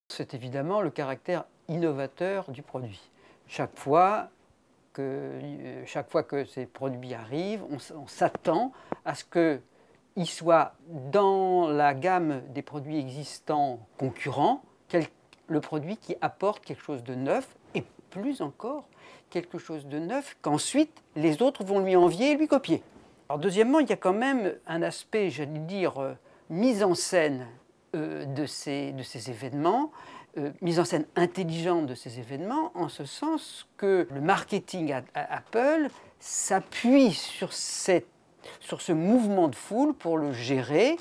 C'est évidemment le caractère innovateur du produit. Chaque fois que ces produits arrivent, on s'attend à ce qu'ils soient dans la gamme des produits existants concurrents, le produit qui apporte quelque chose de neuf, et plus encore, quelque chose de neuf qu'ensuite les autres vont lui envier et lui copier. Alors deuxièmement, il y a quand même un aspect, j'allais dire, mise en scène de ces événements, mise en scène intelligente de ces événements, en ce sens que le marketing à Apple s'appuie sur ce mouvement de foule pour le gérer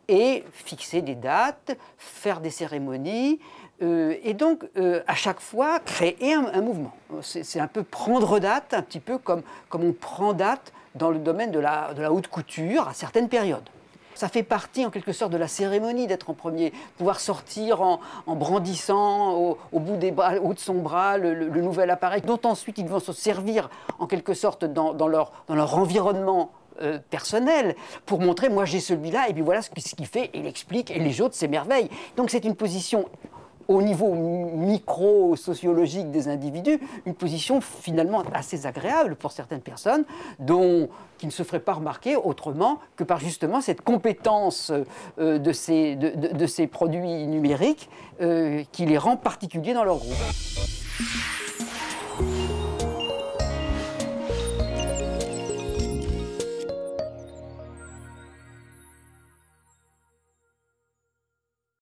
et fixer des dates, faire des cérémonies, et donc à chaque fois créer un mouvement. C'est un peu prendre date, un petit peu comme on prend date dans le domaine de la haute couture à certaines périodes. Ça fait partie en quelque sorte de la cérémonie d'être en premier, pouvoir sortir en brandissant au bout de son bras le nouvel appareil, dont ensuite ils vont se servir en quelque sorte dans leur environnement personnel pour montrer, moi j'ai celui-là et puis voilà ce qu'il fait, et il explique et les autres s'émerveillent. Donc c'est une position au niveau micro-sociologique des individus, une position finalement assez agréable pour certaines personnes, qui ne se feraient pas remarquer autrement que par justement cette compétence de ces produits numériques qui les rend particuliers dans leur groupe.